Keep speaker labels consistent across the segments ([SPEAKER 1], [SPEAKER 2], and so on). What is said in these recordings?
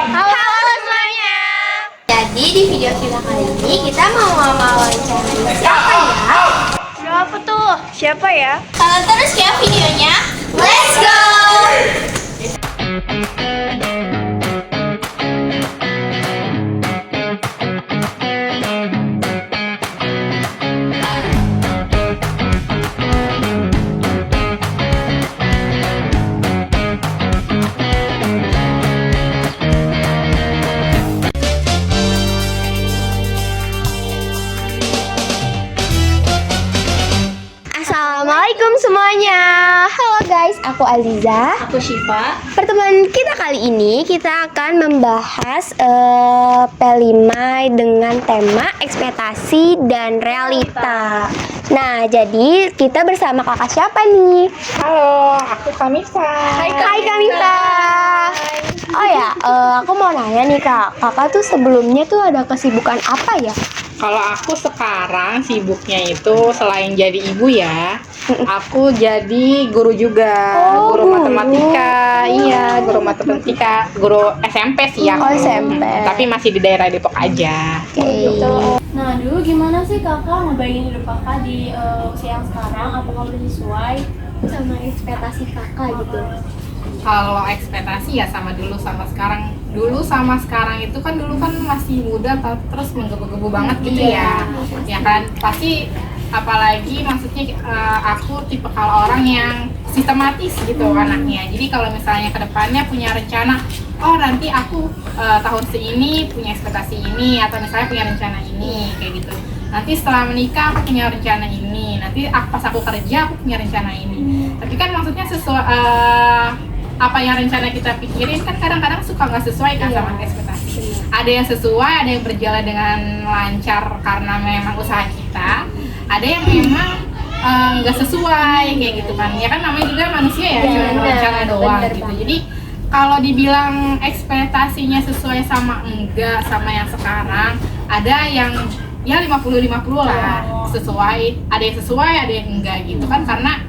[SPEAKER 1] Halo semuanya. Jadi di video kita kali ini kita mau wawancara siapa ya?
[SPEAKER 2] Siapa tuh? Siapa ya?
[SPEAKER 1] Tonton terus ya videonya. Let's go. Assalamualaikum semuanya. Halo guys, aku Aziza.
[SPEAKER 2] Aku Syifa.
[SPEAKER 1] Pertemuan kita kali ini kita akan membahas P5 dengan tema ekspektasi dan realita. Nah, jadi kita bersama kakak siapa nih?
[SPEAKER 3] Halo, aku Kamisa.
[SPEAKER 1] Hai Kamita. Oh ya, aku mau nanya nih kak, kakak tuh sebelumnya tuh ada kesibukan apa ya?
[SPEAKER 3] Kalau aku sekarang sibuknya itu selain jadi ibu ya, aku jadi guru juga,
[SPEAKER 1] Oh,
[SPEAKER 3] guru
[SPEAKER 1] guru.
[SPEAKER 3] matematika. Iya, guru matematika, guru SMP sih ya.
[SPEAKER 1] Oh, SMP.
[SPEAKER 3] Tapi masih di daerah Depok aja.
[SPEAKER 1] Oke.
[SPEAKER 2] Nah, dulu gimana sih kakak ngebayangin hidup kakak di usia yang sekarang? Apakah udah sesuai sama ekspektasi kakak gitu?
[SPEAKER 3] Kalau ekspektasi ya sama dulu sama sekarang. Dulu sama sekarang itu kan dulu kan masih muda terus menggebu-gebu banget gitu ya. Ya kan pasti apalagi maksudnya aku tipe kalau orang yang sistematis gitu anaknya. Jadi kalau misalnya ke depannya punya rencana, oh nanti aku tahun seini punya ekspektasi ini atau misalnya punya rencana ini kayak gitu. Nanti setelah menikah aku punya rencana ini. Nanti pas aku kerja aku punya rencana ini. Tapi kan maksudnya sesuai apa yang rencana kita pikirin kan kadang-kadang suka nggak sesuai kan sama ekspektasi. Ada yang sesuai, ada yang berjalan dengan lancar karena memang usaha kita. Ada yang memang nggak sesuai kayak gitu kan. Ya kan namanya juga manusia ya, cuma rencana doang gitu. Jadi kalau dibilang ekspektasinya sesuai sama enggak sama yang sekarang, ada yang ya 50-50 lah sesuai. Ada yang sesuai, ada yang enggak gitu kan karena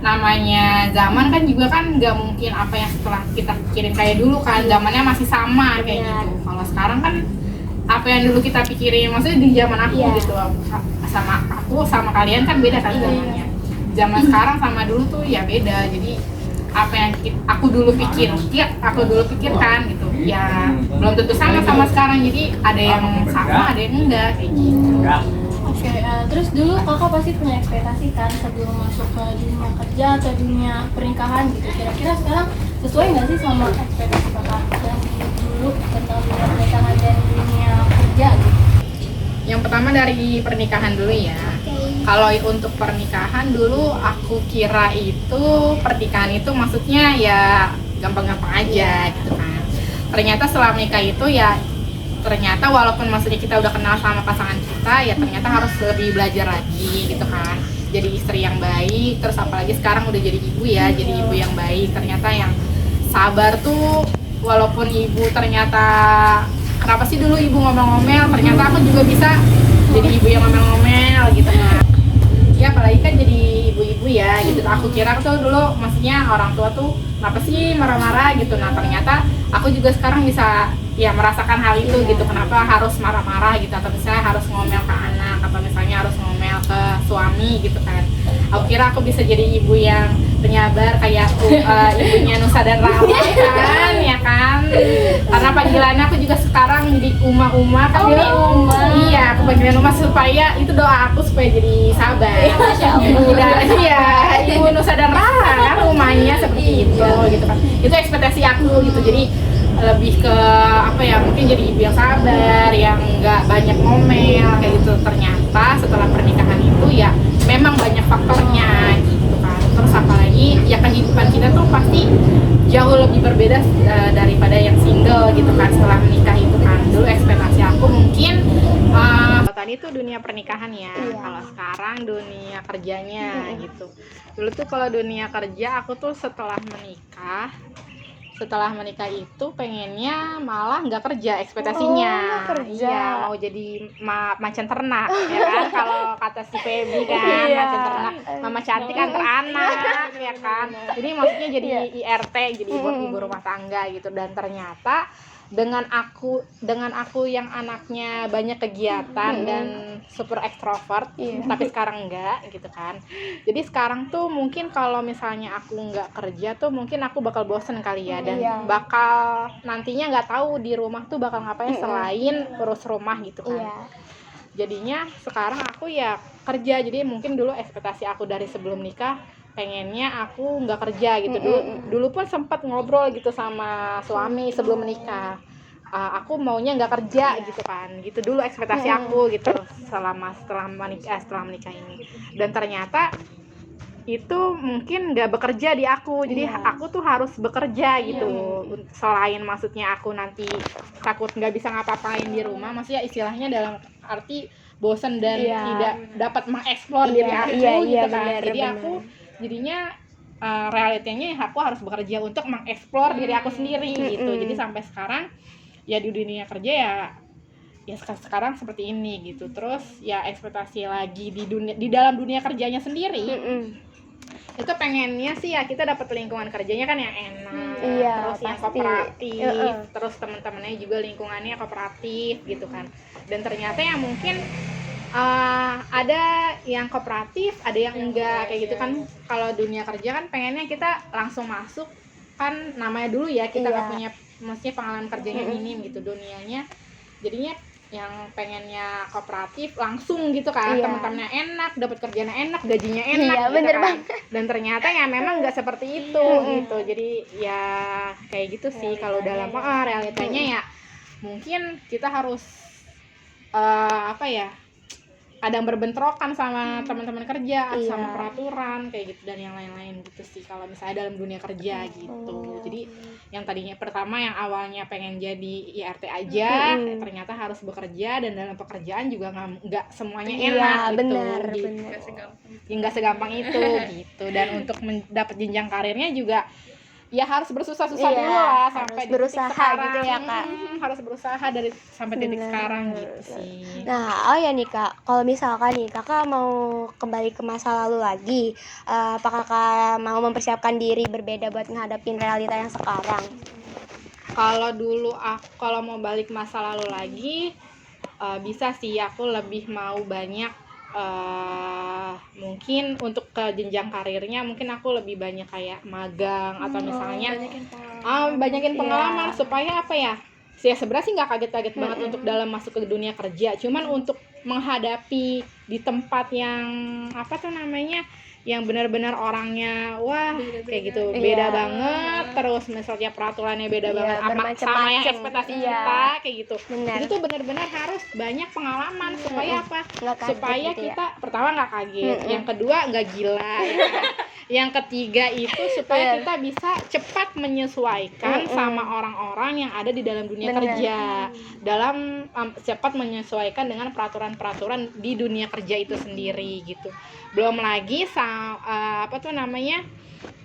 [SPEAKER 3] namanya zaman kan juga kan nggak mungkin apa yang setelah kita pikirin kayak dulu kan, zamannya masih sama kayak gitu. Kalau sekarang kan apa yang dulu kita pikirin maksudnya di zaman aku gitu sama aku sama kalian kan beda kan zamannya. Zaman sekarang sama dulu tuh ya beda. Jadi apa yang aku dulu pikirkan gitu ya belum tentu sama sekarang. Jadi ada yang sama ada yang enggak kayak gitu.
[SPEAKER 2] Oke, terus dulu kakak pasti punya ekspektasi kan sebelum masuk ke dunia kerja atau dunia pernikahan gitu. Kira-kira sekarang sesuai nggak sih sama ekspektasi kakak yang dulu tentang dunia pernikahan dan dunia kerja gitu?
[SPEAKER 3] Yang pertama dari pernikahan dulu ya. Kalau untuk pernikahan dulu aku kira itu pernikahan itu maksudnya ya gampang-gampang aja gitu kan. Ternyata setelah menikah itu ya ternyata walaupun maksudnya kita udah kenal sama pasangan kita ya ternyata harus lebih belajar lagi gitu kan. Jadi istri yang baik, terus apalagi sekarang udah jadi ibu ya, jadi ibu yang baik. Ternyata yang sabar tuh walaupun ibu ternyata kenapa sih dulu ibu ngomel-ngomel, ternyata aku juga bisa jadi ibu yang ngomel-ngomel gitu kan. Ya apalagi kan jadi ibu-ibu ya gitu. Aku kira tuh dulu maksudnya orang tua tuh kenapa sih marah-marah gitu. Nah ternyata aku juga sekarang bisa ya merasakan hal itu gitu. Kenapa harus marah-marah gitu atau misalnya harus ngomel ke anak atau misalnya harus ngomel ke suami gitu kan. Aku kira aku bisa jadi ibu yang penyabar kayak ibunya Nusa dan Rama kan ya kan. Karena panggilannya aku juga sekarang jadi Uma kan. Jadi iya, aku panggilan Uma supaya itu doa aku supaya jadi sabar. Ibu dan ibu Nusa dan Rama kan rumahnya seperti itu gitu kan. Itu ekspektasi aku gitu. Jadi lebih ke apa ya, mungkin jadi ibu yang sabar, yang nggak banyak ngomel kayak gitu. Ternyata setelah pernikahan itu ya memang banyak faktornya gitu kan. Terus apalagi ya kehidupan kita tuh pasti jauh lebih berbeda daripada yang single gitu kan setelah menikah itu kan. Dulu ekspektasi aku mungkin tadi tuh dunia pernikahan ya. Kalau sekarang dunia kerjanya gitu. Dulu tuh kalau dunia kerja aku tuh setelah menikah setelah menikah itu pengennya malah nggak kerja ekspektasinya.
[SPEAKER 1] nggak kerja.
[SPEAKER 3] Iya, mau jadi macan ternak ya kan, kalau kata si Feby kan.
[SPEAKER 1] Iya.
[SPEAKER 3] Macan ternak, mama cantik antar anak ya kan. Jadi maksudnya jadi IRT, jadi ibu rumah tangga gitu. Dan ternyata dengan aku yang anaknya banyak kegiatan dan super ekstrovert, tapi sekarang enggak gitu kan. Jadi sekarang tuh mungkin kalau misalnya aku nggak kerja tuh mungkin aku bakal bosen kali ya, dan bakal nantinya nggak tahu di rumah tuh bakal ngapain selain urus rumah gitu kan.
[SPEAKER 1] Iya.
[SPEAKER 3] Jadinya sekarang aku ya kerja. Jadi mungkin dulu ekspektasi aku dari sebelum nikah pengennya aku nggak kerja gitu. Dulu pun sempat ngobrol gitu sama suami sebelum menikah. Aku maunya nggak kerja gitu kan. Gitu dulu ekspektasi aku gitu setelah menikah ini. Dan ternyata itu mungkin nggak bekerja di aku. Jadi aku tuh harus bekerja gitu. Selain maksudnya aku nanti takut nggak bisa ngapa-ngapain di rumah, maksudnya istilahnya dalam arti bosan dan tidak dapat mengeksplor diri aku gitu kan. Jadi aku jadinya realitinya aku harus bekerja untuk mengeksplor diri aku sendiri gitu. Jadi sampai sekarang ya di dunia kerja ya sekarang seperti ini gitu. Terus ya ekspektasi lagi di dalam dunia kerjanya sendiri. Itu pengennya sih ya kita dapat lingkungan kerjanya kan yang enak, terus yang kooperatif, terus teman-temannya juga lingkungannya kooperatif gitu kan. Dan ternyata ya mungkin ada yang kooperatif, ada yang enggak kayak gitu kan. Kalau dunia kerja kan pengennya kita langsung masuk kan, namanya dulu ya kita nggak punya maksudnya pengalaman kerjanya minim gitu dunianya. Jadinya yang pengennya kooperatif langsung gitu kan, teman-temannya enak, dapat kerjanya enak, gajinya enak gitu
[SPEAKER 1] bener
[SPEAKER 3] kan. Dan ternyata ya memang nggak seperti itu gitu. Jadi ya kayak gitu sih kalau dalam realitanya ya mungkin kita harus kadang berbentrokan sama teman-teman kerja, sama peraturan kayak gitu dan yang lain-lain gitu sih kalau misalnya dalam dunia kerja gitu. Jadi yang tadinya pertama yang awalnya pengen jadi IRT aja, ternyata harus bekerja, dan dalam pekerjaan juga nggak semuanya enak gitu.
[SPEAKER 1] Benar.
[SPEAKER 3] Nggak segampang itu gitu. Dan untuk mendapat jenjang karirnya juga ya harus bersusah-susah dulu lah sampai
[SPEAKER 1] berusaha
[SPEAKER 3] titik sekarang
[SPEAKER 1] gitu ya Kak.
[SPEAKER 3] Harus berusaha dari sampai titik sekarang gitu sih.
[SPEAKER 1] Nah, ya nih Kak, kalau misalkan nih Kakak mau kembali ke masa lalu lagi, apakah Kakak mau mempersiapkan diri berbeda buat menghadapin realita yang sekarang?
[SPEAKER 3] Kalau dulu kalau mau balik masa lalu lagi, bisa sih aku lebih mau banyak mungkin untuk ke jenjang karirnya mungkin aku lebih banyak kayak magang atau misalnya banyakin pengalaman supaya apa ya sebenarnya sih nggak kaget-kaget banget untuk dalam masuk ke dunia kerja, cuman untuk menghadapi di tempat yang yang benar-benar orangnya kayak gitu beda banget, terus misalnya peraturannya beda banget sama yang ekspektasi kita kayak gitu. Itu tuh benar-benar harus banyak pengalaman supaya apa? Supaya kita pertama nggak kaget, yang kedua nggak gila ya kan? Yang ketiga itu supaya kita bisa cepat menyesuaikan sama orang-orang yang ada di dalam dunia kerja, dalam cepat menyesuaikan dengan peraturan-peraturan di dunia kerja itu sendiri gitu. Belum lagi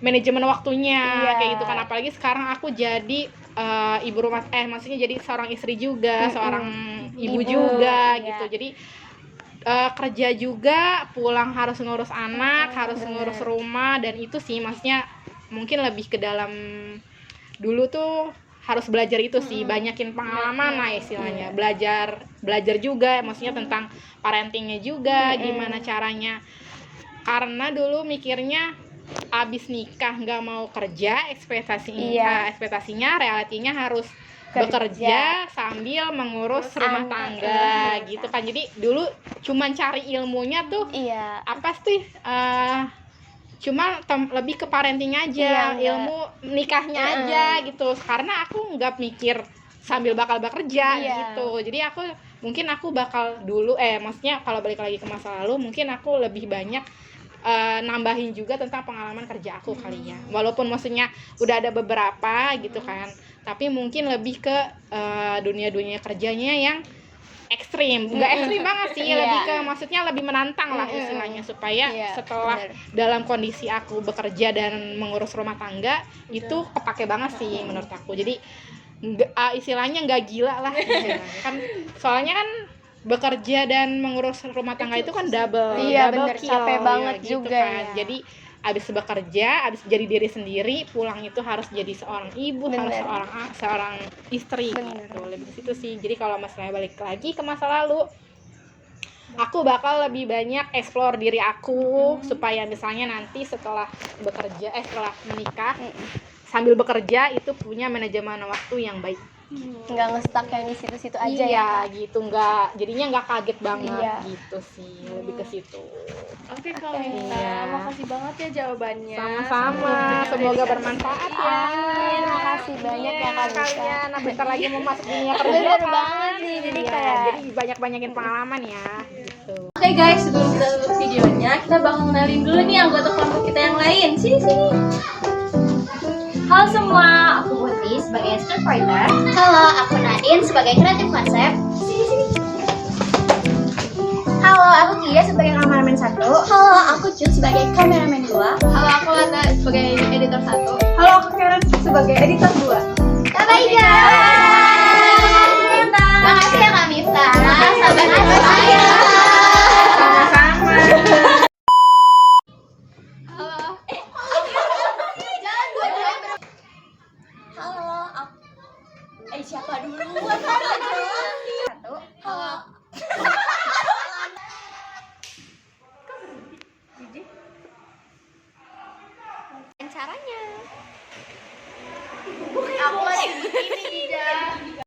[SPEAKER 3] manajemen waktunya kayak gitu kan. Apalagi sekarang aku jadi ibu rumah maksudnya jadi seorang istri juga, seorang ibu juga gitu. Jadi kerja juga, pulang harus ngurus anak, harus ngurus rumah, dan itu sih maksudnya mungkin lebih ke dalam dulu tuh harus belajar itu sih, banyakin pengalaman lah istilahnya, belajar juga maksudnya tentang parentingnya juga, gimana caranya. Karena dulu mikirnya abis nikah nggak mau kerja, ekspektasinya realitinya harus bekerja sambil mengurus rumah tangga gitu kan. Jadi dulu cuman cari ilmunya tuh apa sih cuma lebih ke parenting aja, ilmu nikahnya aja gitu. Karena aku nggak mikir sambil bakal bekerja gitu. Jadi mungkin aku bakal dulu maksudnya kalau balik lagi ke masa lalu mungkin aku lebih banyak nambahin juga tentang pengalaman kerja aku kali ya. Walaupun maksudnya udah ada beberapa gitu kan, tapi mungkin lebih ke dunia kerjanya yang ekstrim, nggak ekstrim banget sih,
[SPEAKER 1] Iya.
[SPEAKER 3] lebih ke maksudnya lebih menantang lah istilahnya, supaya
[SPEAKER 1] Iya,
[SPEAKER 3] setelah
[SPEAKER 1] bener.
[SPEAKER 3] dalam kondisi aku bekerja dan mengurus rumah tangga itu kepake banget sih menurut aku. Jadi istilahnya nggak gila lah istilahnya. Kan soalnya kan bekerja dan mengurus rumah tangga itu kan double
[SPEAKER 1] Iya,
[SPEAKER 3] double
[SPEAKER 1] bener,
[SPEAKER 3] kill,
[SPEAKER 1] capek
[SPEAKER 3] ya,
[SPEAKER 1] banget
[SPEAKER 3] gitu
[SPEAKER 1] juga
[SPEAKER 3] kan.
[SPEAKER 1] ya.
[SPEAKER 3] Jadi abis bekerja, abis jadi diri sendiri, pulang itu harus jadi seorang ibu, harus
[SPEAKER 1] Bener.
[SPEAKER 3] seorang istri
[SPEAKER 1] Bener.
[SPEAKER 3] gitu. Lebih ke situ sih. Jadi kalau misalnya balik lagi ke masa lalu, aku bakal lebih banyak explore diri aku supaya misalnya nanti setelah bekerja, setelah menikah, sambil bekerja itu punya manajemen waktu yang baik.
[SPEAKER 1] Nggak ngestak yang di situ-situ aja
[SPEAKER 3] Iya,
[SPEAKER 1] ya.
[SPEAKER 3] gitu, jadinya nggak kaget banget
[SPEAKER 1] Iya.
[SPEAKER 3] gitu sih, lebih ke situ.
[SPEAKER 2] Oke Kak Winta,
[SPEAKER 3] Iya.
[SPEAKER 2] makasih banget ya jawabannya.
[SPEAKER 3] Sama-sama, semoga bermanfaat ya.
[SPEAKER 1] Amin, makasih banyak ya, Kak Nisa.
[SPEAKER 3] Kalian. Nah, bentar lagi mau masuk dunia kerja.
[SPEAKER 1] Bener
[SPEAKER 3] kan?
[SPEAKER 1] banget nih, jadi
[SPEAKER 3] Iya,
[SPEAKER 1] kayak
[SPEAKER 3] jadi banyak-banyakin pengalaman ya, gitu.
[SPEAKER 2] Oke guys, sebelum kita tutup videonya, kita bakal kenalin dulu nih anggota kelompok kita yang lain. Sini.
[SPEAKER 4] Halo semua, aku Putri sebagai script writer. Halo, aku Nadine sebagai kreatif konsep. Halo, aku Kia sebagai kameramen 1. Halo, aku Jun sebagai kameramen 2.
[SPEAKER 2] Halo, aku Lata sebagai editor 1.
[SPEAKER 4] Halo, aku Karen sebagai editor 2. Bye guys. Makasih ya Kak Mifta. Sampai jumpa ya.
[SPEAKER 3] Sama-sama.
[SPEAKER 4] Halo, siapa dulu? Satu. Halo.
[SPEAKER 1] caranya.
[SPEAKER 4] Aku lagi begini, Dida.